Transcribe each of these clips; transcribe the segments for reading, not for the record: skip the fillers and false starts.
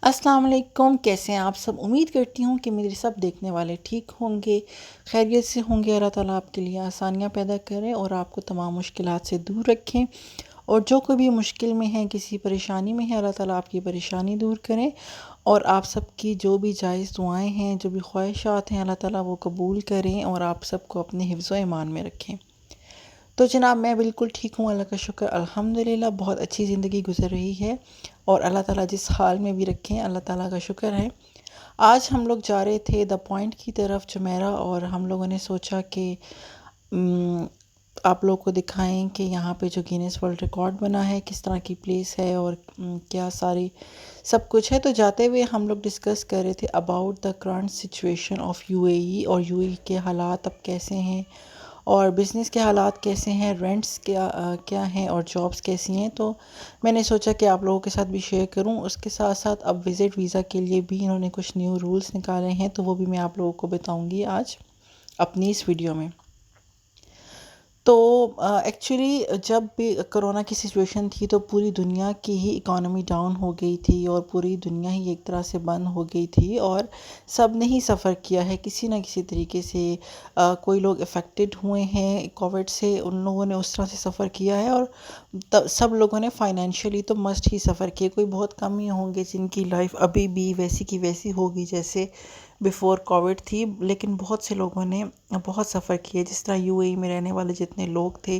अस्सलाम वालेकुम। कैसे हैं आप सब? उम्मीद करती हूँ कि मेरे सब देखने वाले ठीक होंगे, खैरियत से होंगे। अल्लाह ताला आपके लिए आसानियाँ पैदा करें और आपको तमाम मुश्किलात से दूर रखें। और जो कोई भी मुश्किल में है, किसी परेशानी में है, अल्लाह ताला आपकी परेशानी दूर करें। और आप सबकी जो भी जायज़ दुआएं हैं, जो भी ख्वाहिशात हैं, अल्लाह ताला वो कबूल करें और आप सबको अपने हिफ्ज़ व ईमान में रखें। तो जनाब, मैं बिल्कुल ठीक हूँ, अल्लाह का शुक्र, अल्हम्दुलिल्लाह। बहुत अच्छी ज़िंदगी गुजर रही है और अल्लाह ताला जिस हाल में भी रखें, अल्लाह ताला का शुक्र है। आज हम लोग जा रहे थे द पॉइंट की तरफ, जुमेरा, और हम लोगों ने सोचा कि उम, आप लोग को दिखाएं कि यहाँ पे जो गिनीज़ वर्ल्ड रिकॉर्ड बना है किस तरह की प्लेस है और क्या सारी सब कुछ है। तो जाते हुए हम लोग डिस्कस कर रहे थे about the current situation of UAE, और यूएई के हालात अब कैसे हैं और बिज़नेस के हालात कैसे हैं, रेंट्स क्या हैं और जॉब्स कैसी हैं। तो मैंने सोचा कि आप लोगों के साथ भी शेयर करूं। उसके साथ साथ अब विज़िट वीज़ा के लिए भी इन्होंने कुछ न्यू रूल्स निकाले हैं, तो वो भी मैं आप लोगों को बताऊंगी आज अपनी इस वीडियो में। तो एक्चुअली जब भी कोरोना की सिचुएशन थी तो पूरी दुनिया की ही इकॉनमी डाउन हो गई थी और पूरी दुनिया ही एक तरह से बंद हो गई थी और सब ने ही सफ़र किया है किसी ना किसी तरीके से। कोई लोग अफेक्टेड हुए हैं कोविड से, उन लोगों ने उस तरह से सफ़र किया है। और सब लोगों ने फाइनेंशियली तो मस्ट ही सफ़र किए। कोई बहुत कम ही होंगे जिनकी लाइफ अभी भी वैसी की वैसी होगी जैसे बिफ़ोर कोविड थी, लेकिन बहुत से लोगों ने बहुत सफ़र किया। जिस तरह यूएई में रहने वाले जितने लोग थे,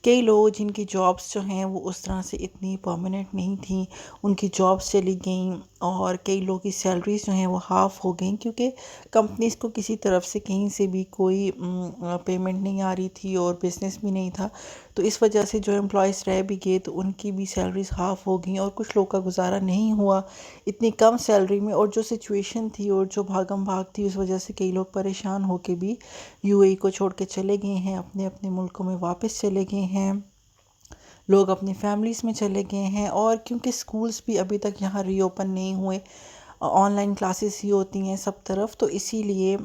कई लोग जिनकी जॉब्स जो हैं वो उस तरह से इतनी परमानेंट नहीं थी, उनकी जॉब्स चली गई। और कई लोगों की सैलरीज जो हैं वो हाफ़ हो गई, क्योंकि कंपनीज़ को किसी तरफ से कहीं से भी कोई पेमेंट नहीं आ रही थी और बिज़नेस भी नहीं था। तो इस वजह से जो एम्प्लॉयज़ रह भी गए तो उनकी भी सैलरीज हाफ़ हो गई और कुछ लोग का गुजारा नहीं हुआ इतनी कम सैलरी में। और जो सिचुएशन थी और जो भागम भाग थी, उस वजह से कई लोग परेशान होके भी यूएई को छोड़ के चले गए हैं, अपने अपने मुल्कों में वापस चले गए हैं, लोग अपनी फैमिलीज़ में चले गए हैं। और क्योंकि स्कूल्स भी अभी तक यहाँ रीओपन नहीं हुए, ऑनलाइन क्लासेस ही होती हैं सब तरफ, तो इसीलिए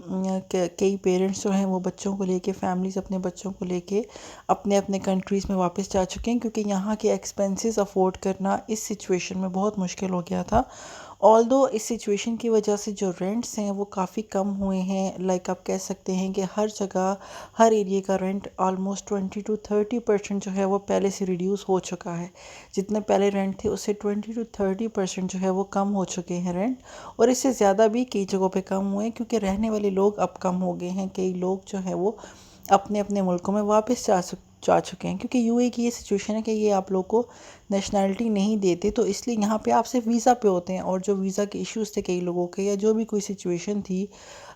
कई पेरेंट्स जो हैं वो बच्चों को लेके, फैमिलीज़ अपने बच्चों को लेके अपने अपने कंट्रीज़ में वापस जा चुके हैं, क्योंकि यहाँ के एक्सपेंसेस अफोर्ड करना इस सिचुएशन में बहुत मुश्किल हो गया था। ऑल्दो इस सिचुएशन की वजह से जो रेंट्स हैं वो काफ़ी कम हुए हैं। लाइक आप कह सकते हैं कि हर जगह, हर एरिया का रेंट ऑलमोस्ट 20 to 30% जो है वो पहले से रिड्यूस हो चुका है। जितने पहले रेंट थे उससे 20 to 30% जो है वो कम हो चुके हैं रेंट। और इससे ज़्यादा भी कई जगहों पे कम हुए हैं, क्योंकि रहने वाले लोग अब कम हो गए हैं। कई लोग जो है वो अपने अपने मुल्कों में वापस जा चुके हैं, क्योंकि यूएई की ये सिचुएशन है कि ये आप लोग को नेशनैलिटी नहीं देते, तो इसलिए यहाँ पे आप सिर्फ वीज़ा पे होते हैं। और जो वीज़ा के इश्यूज़ थे कई लोगों के, या जो भी कोई सिचुएशन थी,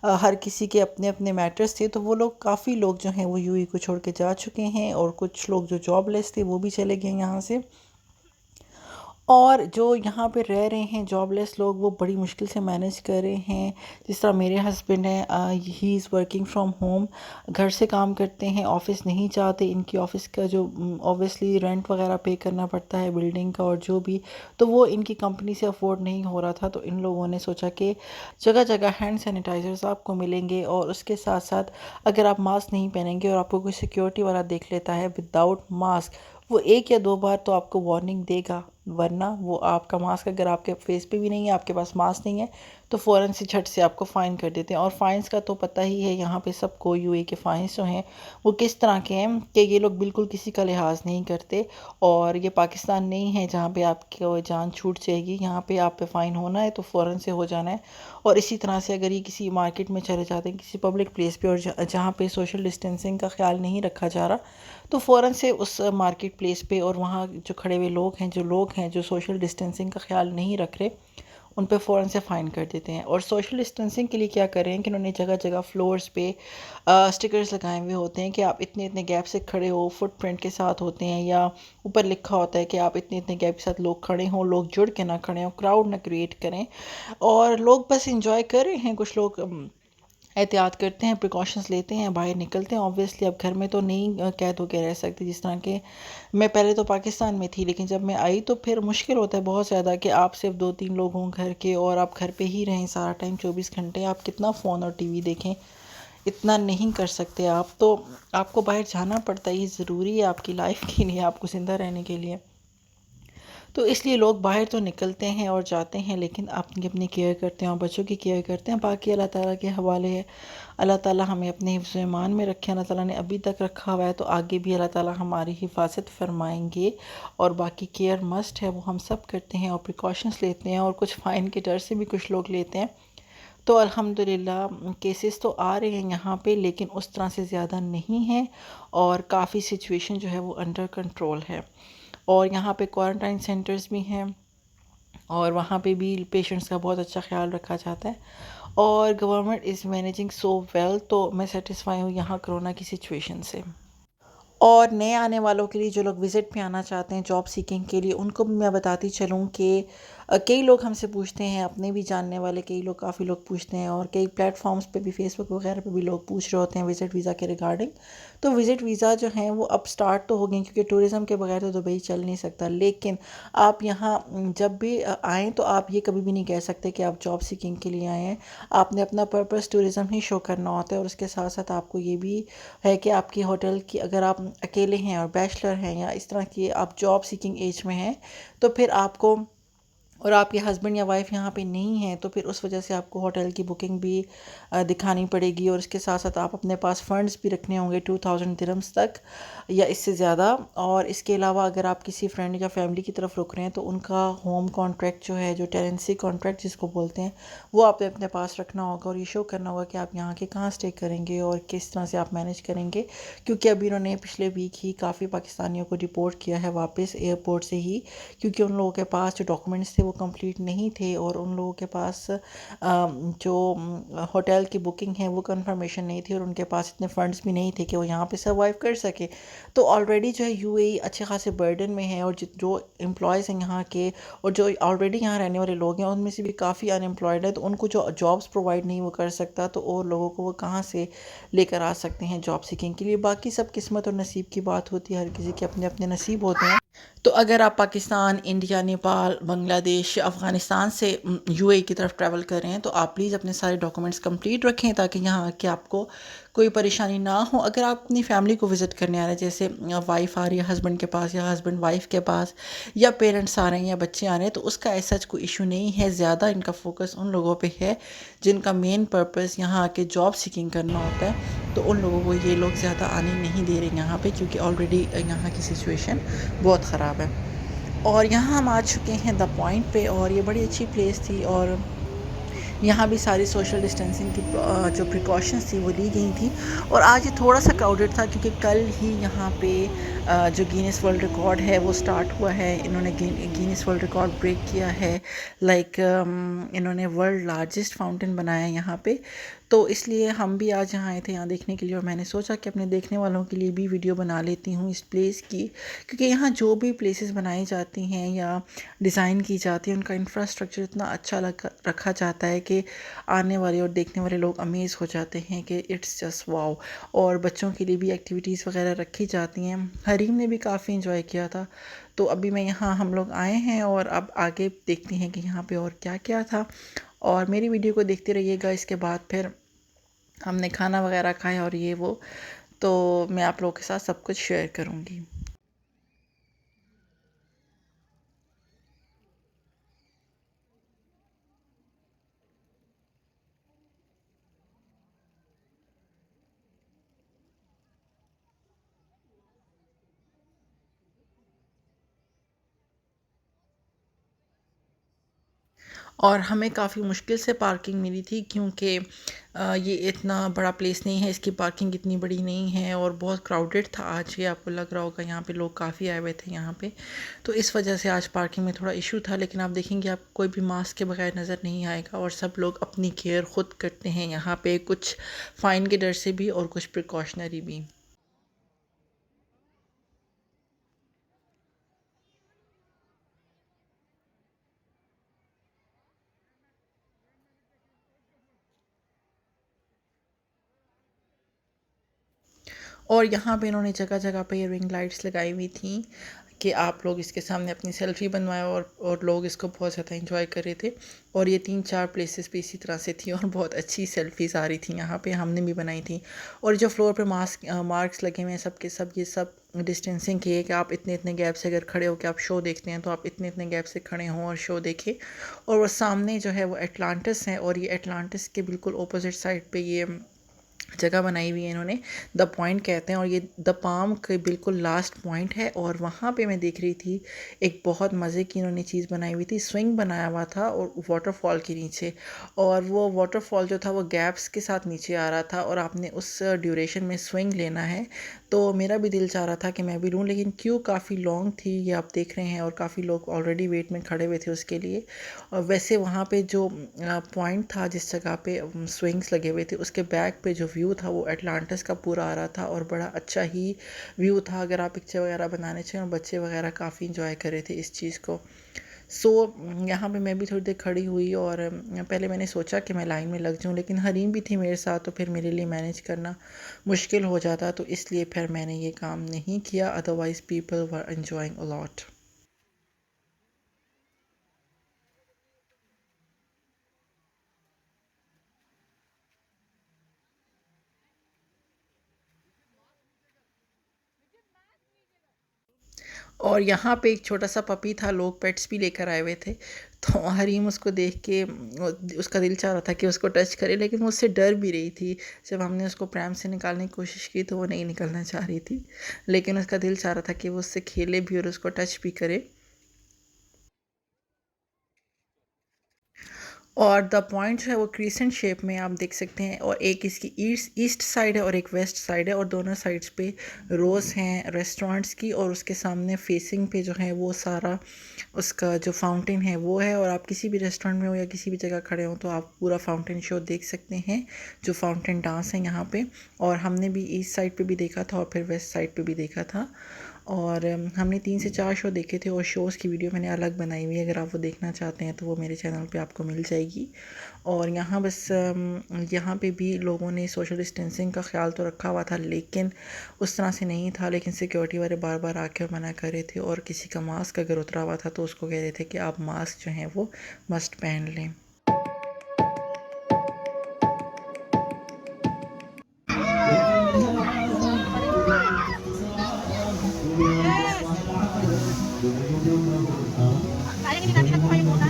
हर किसी के अपने अपने मैटर्स थे, तो वो लोग, काफ़ी लोग जो हैं वो यूएई को छोड़ के जा चुके हैं। और कुछ लोग जो जॉबलेस थे वो भी चले गए यहाँ से। और जो यहाँ पे रह रहे हैं जॉबलेस लोग, वो बड़ी मुश्किल से मैनेज कर रहे हैं। जिस तरह मेरे हस्बैंड हैं, he is working from home, घर से काम करते हैं, ऑफ़िस नहीं जाते। इनकी ऑफ़िस का जो ऑब्वियसली रेंट वगैरह पे करना पड़ता है बिल्डिंग का और जो भी, तो वो इनकी कंपनी से अफोर्ड नहीं हो रहा था। तो इन लोगों ने सोचा कि जगह जगह हैंड सैनिटाइज़र्स आपको मिलेंगे, और उसके साथ साथ अगर आप मास्क नहीं पहनेंगे और आपको कोई सिक्योरिटी वाला देख लेता है विदाउट मास्क, वो एक या दो बार तो आपको वार्निंग देगा, वरना वो आपका मास्क अगर आपके फेस पे भी नहीं है, आपके पास मास्क नहीं है, तो फ़ौरन से झट से आपको फ़ाइन कर देते हैं। और फ़ाइन्स का तो पता ही है यहाँ पे सबको, यूएई के फ़ाइन्स जो हैं वो किस तरह के हैं कि ये लोग बिल्कुल किसी का लिहाज नहीं करते। और ये पाकिस्तान नहीं है जहाँ पे आपकी जान छूट जाएगी। यहाँ पे आप पे फ़ाइन होना है तो फ़ौरन से हो जाना है। और इसी तरह से अगर ये किसी मार्केट में चले जाते हैं, किसी पब्लिक प्लेस पे, और जहाँ पे सोशल डिस्टेंसिंग का ख्याल नहीं रखा जा रहा, तो फ़ौरन से उस मार्केट प्लेस पे और वहाँ जो खड़े हुए लोग हैं जो सोशल डिस्टेंसिंग का ख्याल नहीं रख रहे, उन पे फ़ौरन से फ़ाइन कर देते हैं। और सोशल डिस्टेंसिंग के लिए क्या कर रहे हैं कि उन्होंने जगह जगह फ्लोर्स पे स्टिकर्स लगाए हुए होते हैं कि आप इतने इतने गैप से खड़े हो, फुटप्रिंट के साथ होते हैं, या ऊपर लिखा होता है कि आप इतने इतने गैप के साथ लोग खड़े हों, लोग जुड़ के ना खड़े हों, क्राउड ना क्रिएट करें। और लोग बस इंजॉय कर रहे हैं। कुछ लोग एहतियात करते हैं, प्रिकॉशंस लेते हैं, बाहर निकलते हैं। ऑब्वियसली अब घर में तो नहीं कैद होके रह सकते। जिस तरह के मैं पहले तो पाकिस्तान में थी, लेकिन जब मैं आई तो फिर मुश्किल होता है बहुत ज़्यादा कि आप सिर्फ दो तीन लोग हों घर के और आप घर पे ही रहें सारा टाइम, 24 घंटे। आप कितना फ़ोन और टीवी देखें, इतना नहीं कर सकते आप। तो आपको बाहर जाना पड़ता है, ये ज़रूरी है आपकी लाइफ के लिए, आपको ज़िंदा रहने के लिए। तो इसलिए लोग बाहर तो निकलते हैं और जाते हैं, लेकिन अपनी अपनी केयर करते हैं और बच्चों की केयर करते हैं। बाकी अल्लाह ताला के हवाले है। अल्लाह ताला हमें अपने हिफ्ज़ ईमान में रखे। अल्लाह ताला ने अभी तक रखा हुआ है तो आगे भी अल्लाह ताला हमारी हिफाजत फरमाएंगे। और बाकी केयर मस्ट है, वो हम सब करते हैं और प्रिकॉशंस लेते हैं, और कुछ फ़ाइन के डर से भी कुछ लोग लेते हैं। तो अल्हम्दुलिल्लाह केसेस तो आ रहे हैं यहाँ पे, लेकिन उस तरह से ज़्यादा नहीं है, और काफ़ी सिचुएशन जो है वो अंडर कंट्रोल है। और यहाँ पे क्वारंटाइन सेंटर्स भी हैं, और वहाँ पे भी पेशेंट्स का बहुत अच्छा ख्याल रखा जाता है, और government is managing so well. तो मैं सेटिस्फाई हूँ यहाँ कोरोना की सिचुएशन से। और नए आने वालों के लिए, जो लोग विज़िट पे आना चाहते हैं जॉब सीकिंग के लिए, उनको भी मैं बताती चलूँ कि कई लोग हमसे पूछते हैं, अपने भी जानने वाले कई लोग, काफ़ी लोग पूछते हैं, और कई प्लेटफॉर्म्स पे भी, फेसबुक वगैरह पे भी लोग पूछ रहे होते हैं विज़िट वीज़ा के रिगार्डिंग। तो विज़िट वीज़ा जो हैं वो अब स्टार्ट तो हो गई, क्योंकि टूरिज़म के बगैर तो दुबई चल नहीं सकता। लेकिन आप यहाँ जब भी आएँ तो आप ये कभी भी नहीं कह सकते कि आप जॉब सीकिंग के लिए आए हैं। आपने अपना पर्पस टूरिज़म ही शो करना होता है, और उसके साथ साथ आपको ये भी है कि आपकी होटल की, अगर आप अकेले हैं और बैचलर हैं, या इस तरह की आप जॉब सीकिंग एज में हैं, तो फिर आपको, और आपके हस्बैंड या वाइफ यहाँ पे नहीं है, तो फिर उस वजह से आपको होटल की बुकिंग भी दिखानी पड़ेगी, और इसके साथ साथ आप अपने पास फ़ंड्स भी रखने होंगे 2000 दिरहम्स तक या इससे ज़्यादा। और इसके अलावा अगर आप किसी फ्रेंड या फैमिली की तरफ रुक रहे हैं, तो उनका होम कॉन्ट्रैक्ट जो है, जो टेनेंसी कॉन्ट्रैक्ट जिसको बोलते हैं, वो आपने अपने पास रखना होगा, और ये शो करना होगा कि आप यहाँ के कहाँ स्टे करेंगे और किस तरह से आप मैनेज करेंगे। क्योंकि अभी इन्होंने पिछले वीक ही काफ़ी पाकिस्तानियों को डिपोर्ट किया है वापस एयरपोर्ट से ही, क्योंकि उन लोगों के पास जो डॉक्यूमेंट्स थे वो कंप्लीट नहीं थे, और उन लोगों के पास जो होटल की बुकिंग है वो कंफर्मेशन नहीं थी, और उनके पास इतने फंड्स भी नहीं थे कि वो यहाँ पे सर्वाइव कर सके। तो ऑलरेडी जो है यूएई अच्छे खासे बर्डन में है, और जो एम्प्लॉयज़ हैं यहाँ के, और जो ऑलरेडी यहाँ रहने वाले लोग हैं, उनमें से भी काफ़ी अनएम्प्लॉयड है, तो उनको जो जॉब्स प्रोवाइड नहीं वो कर सकता, तो और लोगों को वो कहाँ से लेकर आ सकते हैं जॉब सीकिंग के लिए। बाकी सब किस्मत और नसीब की बात होती है, हर किसी के अपने अपने नसीब होते हैं। तो अगर आप पाकिस्तान, इंडिया, नेपाल, बांग्लादेश, अफ़गानिस्तान से यूएई की तरफ ट्रैवल कर रहे हैं, तो आप प्लीज़ अपने सारे डॉक्यूमेंट्स कंप्लीट रखें, ताकि यहाँ आके आपको कोई परेशानी ना हो। अगर आप अपनी फैमिली को विज़िट करने आ रहे हैं, जैसे वाइफ़ आ रही है हस्बैंड के पास, या हस्बैंड वाइफ़ के पास, या पेरेंट्स आ रहे हैं, या बच्चे आ रहे हैं, तो उसका ऐसा कोई इशू नहीं है। ज़्यादा इनका फोकस उन लोगों पे है जिनका मेन पर्पस यहाँ आके जॉब सीकिंग करना होता है। तो उन लोगों को ये लोग ज़्यादा आने नहीं दे रहे यहाँ पे, क्योंकि ऑलरेडी यहाँ की सिचुएशन बहुत ख़राब है। और यहाँ हम आ चुके हैं द पॉइंट पे, और ये बड़ी अच्छी प्लेस थी, और यहाँ भी सारी सोशल डिस्टेंसिंग की जो प्रिकॉशंस थी वो ली गई थी। और आज ये थोड़ा सा क्राउडेड था, क्योंकि कल ही यहाँ पे जो गिनीज़ वर्ल्ड रिकॉर्ड है वो स्टार्ट हुआ है। इन्होंने गिनीज़ वर्ल्ड रिकॉर्ड ब्रेक किया है। लाइक इन्होंने वर्ल्ड लार्जेस्ट फाउंटेन बनाया है यहाँ पे। तो इसलिए हम भी आज यहाँ आए थे यहाँ देखने के लिए, और मैंने सोचा कि अपने देखने वालों के लिए भी वीडियो बना लेती हूँ इस प्लेस की, क्योंकि यहाँ जो भी प्लेसेस बनाई जाती हैं या डिज़ाइन की जाती है, उनका इंफ्रास्ट्रक्चर इतना अच्छा रखा जाता है कि आने वाले और देखने वाले लोग अमेज़ हो जाते हैं कि इट्स जस्ट वाओ। और बच्चों के लिए भी एक्टिविटीज़ वगैरह रखी जाती हैं। हरीम ने भी काफ़ी इंजॉय किया था। तो अभी मैं यहाँ, हम लोग आए हैं, और अब आगे देखते हैं कि यहाँ पे और क्या क्या था। और मेरी वीडियो को देखते रहिएगा। इसके बाद फिर हमने खाना वगैरह खाया और ये वो, तो मैं आप लोगों के साथ सब कुछ शेयर करूँगी। और हमें काफ़ी मुश्किल से पार्किंग मिली थी, क्योंकि ये इतना बड़ा प्लेस नहीं है, इसकी पार्किंग इतनी बड़ी नहीं है, और बहुत क्राउडेड था आज। ये आपको लग रहा होगा, यहाँ पे लोग काफ़ी आए हुए थे यहाँ पे, तो इस वजह से आज पार्किंग में थोड़ा इशू था। लेकिन आप देखेंगे, आप कोई भी मास्क के बगैर नज़र नहीं आएगा, और सब लोग अपनी केयर ख़ुद करते हैं यहाँ पे, कुछ फ़ाइन के डर से भी और कुछ प्रिकॉशनरी भी। और यहाँ पे इन्होंने जगह जगह पे ये रिंग लाइट्स लगाई हुई थी, कि आप लोग इसके सामने अपनी सेल्फ़ी बनवाएं, और लोग इसको बहुत ज़्यादा इंजॉय कर रहे थे। और ये 3-4 प्लेसेस पे इसी तरह से थी और बहुत अच्छी सेल्फ़ीज़ आ रही थी यहाँ पे, हमने भी बनाई थी। और जो फ्लोर पे मार्क्स लगे हुए हैं सब के सब, ये सब डिस्टेंसिंग की है कि आप इतने इतने गैप से अगर खड़े हो के आप शो देखते हैं तो आप इतने इतने गैप से खड़े हों और शो देखें। और वो सामने जो है वो एटलांटिस है, और ये एटलांटिस के बिल्कुल अपोजिट साइड पे ये जगह बनाई हुई है इन्होंने, द पॉइंट कहते हैं, और ये द पाम के बिल्कुल लास्ट पॉइंट है। और वहाँ पे मैं देख रही थी एक बहुत मज़े की इन्होंने चीज़ बनाई हुई थी, स्विंग बनाया हुआ था और वाटरफॉल के नीचे, और वो वाटरफॉल जो था वो गैप्स के साथ नीचे आ रहा था, और आपने उस ड्यूरेशन में स्विंग लेना है। तो मेरा भी दिल चाह रहा था कि मैं भी लूँ, लेकिन क्यों काफ़ी लॉन्ग थी, ये आप देख रहे हैं, और काफ़ी लोग ऑलरेडी वेट में खड़े हुए थे उसके लिए। और वैसे वहाँ पे जो पॉइंट था जिस जगह पे स्विंग्स लगे हुए थे, उसके बैक पे जो व्यू था वो एटलांटिस का पूरा आ रहा था, और बड़ा अच्छा ही व्यू था अगर आप पिक्चर वगैरह बनाने चाहिए। और बच्चे वगैरह काफ़ी इंजॉय कर रहे थे इस चीज़ को। सो यहाँ पे मैं भी थोड़ी देर खड़ी हुई, और पहले मैंने सोचा कि मैं लाइन में लग जाऊँ, लेकिन हरीम भी थी मेरे साथ, तो फिर मेरे लिए मैनेज करना मुश्किल हो जाता, तो इसलिए फिर मैंने ये काम नहीं किया। Otherwise people were enjoying a lot. और यहाँ पे एक छोटा सा पपी था, लोग पेट्स भी लेकर आए हुए थे, तो हरीम उसको देख के उसका दिल चाह रहा था कि उसको टच करे, लेकिन वो उससे डर भी रही थी। जब हमने उसको प्रैम से निकालने की कोशिश की तो वो नहीं निकलना चाह रही थी, लेकिन उसका दिल चाह रहा था कि वो उससे खेले भी और उसको टच भी करे। और द पॉइंट जो है वो क्रीसेंट शेप में आप देख सकते हैं, और एक इसकी ईस्ट साइड है और एक वेस्ट साइड है, और दोनों साइड्स पे रोज़ हैं रेस्टोरेंट्स की, और उसके सामने फेसिंग पे जो है वो सारा उसका जो फाउंटेन है वो है। और आप किसी भी रेस्टोरेंट में हो या किसी भी जगह खड़े हो तो आप पूरा फाउंटेन शो देख सकते हैं, जो फाउंटेन डांस है यहाँ पे। और हमने भी ईस्ट साइड पे भी देखा था और फिर वेस्ट साइड पे भी देखा था, और हमने 3 से 4 शो देखे थे, और शोज़ की वीडियो मैंने अलग बनाई हुई है, अगर आप वो देखना चाहते हैं तो वो मेरे चैनल पे आपको मिल जाएगी। और यहाँ बस यहाँ पे भी लोगों ने सोशल डिस्टेंसिंग का ख्याल तो रखा हुआ था, लेकिन उस तरह से नहीं था। लेकिन सिक्योरिटी वाले बार बार आके मना कर रहे थे, और किसी का मास्क अगर उतरा हुआ था तो उसको कह रहे थे कि आप मास्क जो हैं वो मस्ट पहन लें। Sayang ini kami satu kayu muna.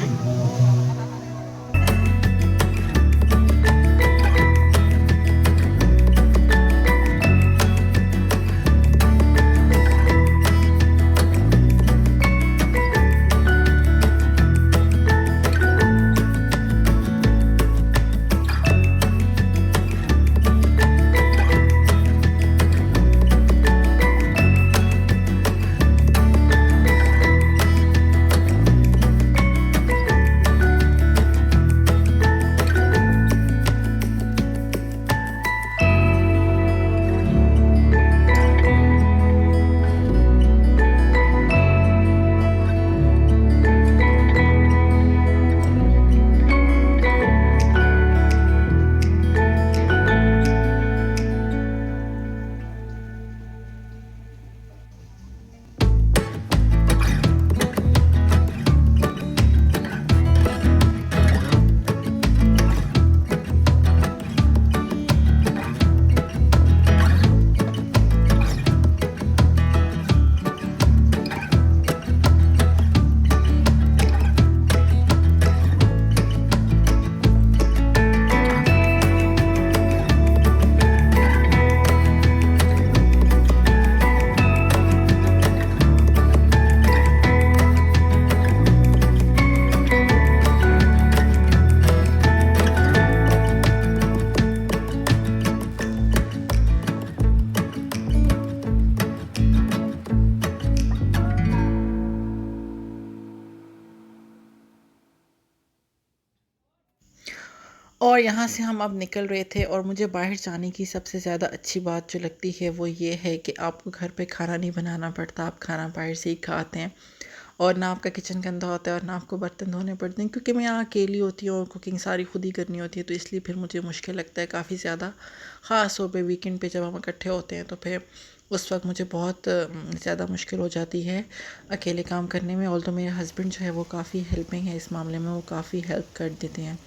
और यहाँ से हम अब निकल रहे थे, और मुझे बाहर जाने की सबसे ज़्यादा अच्छी बात जो लगती है वो ये है कि आपको घर पे खाना नहीं बनाना पड़ता, आप खाना बाहर से ही खाते हैं, और ना आपका किचन गंदा होता है और ना आपको बर्तन धोने पड़ते हैं, क्योंकि मैं यहाँ अकेली होती हूँ और कुकिंग सारी खुद ही करनी होती है, तो इसलिए फिर मुझे मुश्किल लगता है काफ़ी ज़्यादा। ख़ास तौर पे वीकेंड पे जब हम इकट्ठे होते हैं तो फिर उस वक्त मुझे बहुत ज़्यादा मुश्किल हो जाती है अकेले काम करने में। ऑल्दो मेरे हस्बैंड जो है वो काफ़ी हेल्पिंग है इस मामले में, वो काफ़ी हेल्प कर देते हैं।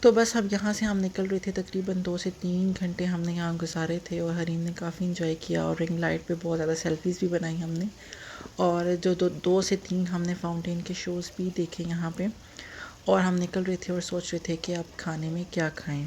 तो बस अब यहाँ से हम निकल रहे थे, तकरीबन 2 से 3 घंटे हमने यहाँ गुजारे थे और हरीम ने काफ़ी इंजॉय किया और रिंग लाइट पे बहुत ज़्यादा सेल्फीज़ भी बनाई हमने। और जो 2 से 3 हमने फाउंटेन के शोज़ भी देखे यहाँ पे। और हम निकल रहे थे और सोच रहे थे कि अब खाने में क्या खाएं।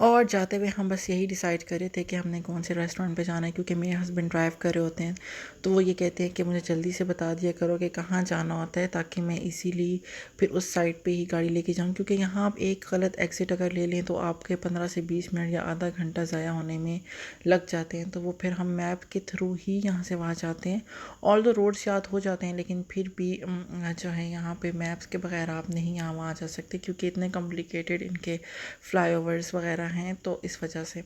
और जाते हुए हम बस यही डिसाइड कर रहे थे कि हमने कौन से रेस्टोरेंट पे जाना है, क्योंकि मेरे हस्बैंड ड्राइव कर रहे होते हैं। तो वो ये कहते हैं कि मुझे जल्दी से बता दिया करो कि कहाँ जाना होता है, ताकि मैं इजीली फिर उस साइड पे ही गाड़ी लेके जाऊँ। क्योंकि यहाँ आप एक गलत एग्ज़िट अगर ले लें तो आपके 15 से 20 मिनट या आधा घंटा ज़ाया होने में लग जाते हैं। तो वो फिर हम मैप के थ्रू ही यहाँ से वहाँ जाते हैं। ऑल द रोड्स याद हो जाते हैं, लेकिन फिर भी जो है यहाँ पे मैप्स के बगैर आप नहीं यहाँ वहाँ जा सकते, क्योंकि इतने कॉम्प्लिकेटेड इनके फ्लाईओवर्स वगैरह हैं, तो इस वजह से।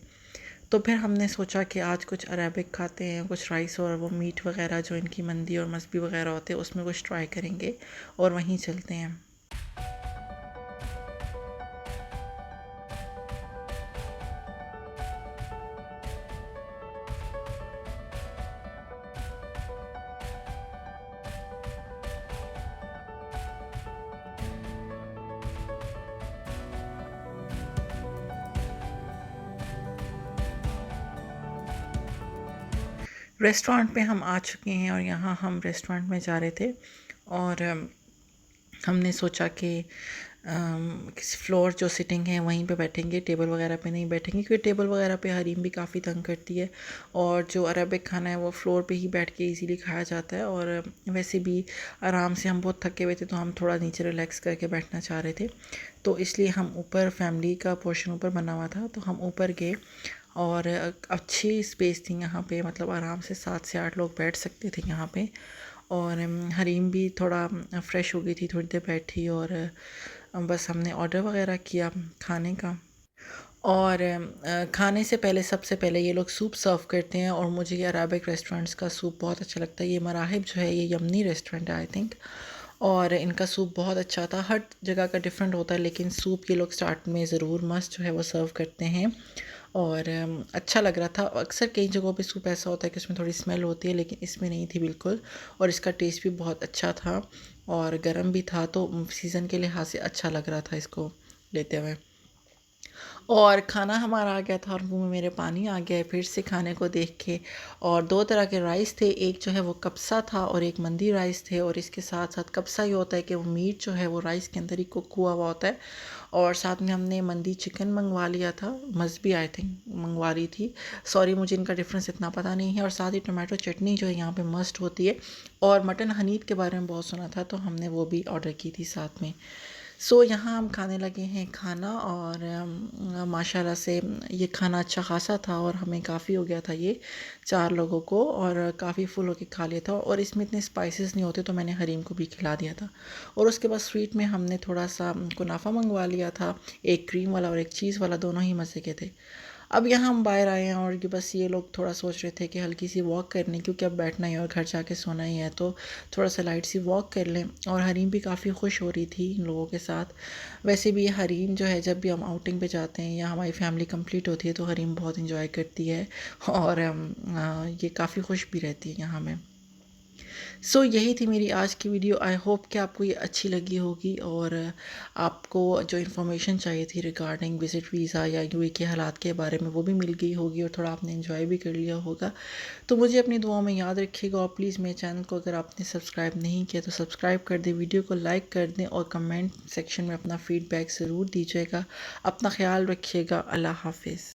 तो फिर हमने सोचा कि आज कुछ अरेबिक खाते हैं, कुछ राइस और वो मीट वगैरह जो इनकी मंदी और मस्बी वगैरह होते हैं उसमें कुछ ट्राई करेंगे और वहीं चलते हैं। रेस्टोरेंट पे हम आ चुके हैं और यहाँ हम रेस्टोरेंट में जा रहे थे। और हमने सोचा कि किसी फ्लोर जो सिटिंग है वहीं पे बैठेंगे, टेबल वगैरह पे नहीं बैठेंगे, क्योंकि टेबल वगैरह पे हरीम भी काफ़ी तंग करती है। और जो अरबिक खाना है वो फ्लोर पे ही बैठ के इजीली खाया जाता है। और वैसे भी आराम से हम बहुत थके हुए थे, तो हम थोड़ा नीचे रिलैक्स करके बैठना चाह रहे थे। तो इसलिए हम ऊपर, फैमिली का पोर्शन ऊपर बना हुआ था, तो हम ऊपर गए। और अच्छी स्पेस थी यहाँ पे, मतलब आराम से 7 से 8 लोग बैठ सकते थे यहाँ पे। और हरीम भी थोड़ा फ्रेश हो गई थी, थोड़ी देर बैठी। और बस हमने ऑर्डर वगैरह किया खाने का। और खाने से पहले, सबसे पहले ये लोग सूप सर्व करते हैं, और मुझे ये अरबिक रेस्टोरेंट्स का सूप बहुत अच्छा लगता है। ये मराहिब जो है ये यमनी रेस्टोरेंट है आई थिंक। और इनका सूप बहुत अच्छा था। हर जगह का डिफरेंट होता है, लेकिन सूप ये लोग स्टार्ट में ज़रूर मस्ट जो है वो सर्व करते हैं। और अच्छा लग रहा था। अक्सर कई जगहों पे सूप ऐसा होता है कि उसमें थोड़ी स्मेल होती है, लेकिन इसमें नहीं थी बिल्कुल। और इसका टेस्ट भी बहुत अच्छा था और गर्म भी था, तो सीज़न के लिहाज से अच्छा लग रहा था इसको लेते हुए। और खाना हमारा आ गया था और मुंह में मेरे पानी आ गया है फिर से खाने को देख के। और 2 तरह के राइस थे, एक जो है वो कब्सा था और एक मंदी राइस थे। और इसके साथ साथ कब्सा ये होता है कि वो मीट जो है वो राइस के अंदर ही कुक हुआ हुआ होता है। और साथ में हमने मंदी चिकन मंगवा लिया था, मस्बी आई थिंक मंगवा रही थी, सॉरी मुझे इनका डिफरेंस इतना पता नहीं है। और साथ ही टमाटो चटनी जो है यहाँ पे मस्ट होती है। और मटन हनीद के बारे में बहुत सुना था, तो हमने वो भी ऑर्डर की थी साथ में। सो यहाँ हम खाने लगे हैं खाना। और माशाल्लाह से ये खाना अच्छा खासा था और हमें काफ़ी हो गया था ये 4 लोगों को, और काफ़ी फुल होके खा लिया था। और इसमें इतने स्पाइसेस नहीं होते, तो मैंने हरीम को भी खिला दिया था। और उसके बाद स्वीट में हमने थोड़ा सा कुनाफा मंगवा लिया था, एक क्रीम वाला और एक चीज़ वाला, दोनों ही मज़े के थे। अब यहाँ हम बाहर आए हैं और बस ये लोग थोड़ा सोच रहे थे कि हल्की सी वॉक करने, क्योंकि अब बैठना ही और घर जाके सोना ही है, तो थोड़ा सा लाइट सी वॉक कर लें। और हरीम भी काफ़ी खुश हो रही थी इन लोगों के साथ। वैसे भी हरीम जो है, जब भी हम आउटिंग पे जाते हैं या हमारी फैमिली कंप्लीट होती है, तो हरीम बहुत इंजॉय करती है। और ये काफ़ी खुश भी रहती है यहाँ में। सो यही थी मेरी आज की वीडियो। आई होप कि आपको ये अच्छी लगी होगी और आपको जो इन्फॉर्मेशन चाहिए थी रिगार्डिंग विज़िट वीज़ा या यूएई के हालात के बारे में वो भी मिल गई होगी, और थोड़ा आपने इन्जॉय भी कर लिया होगा। तो मुझे अपनी दुआओं में याद रखिएगा। और प्लीज़ मेरे चैनल को अगर आपने सब्सक्राइब नहीं किया तो सब्सक्राइब कर दें, वीडियो को लाइक कर दें और कमेंट सेक्शन में अपना फ़ीडबैक ज़रूर दीजिएगा। अपना ख्याल रखिएगा। अल्लाह हाफिज़।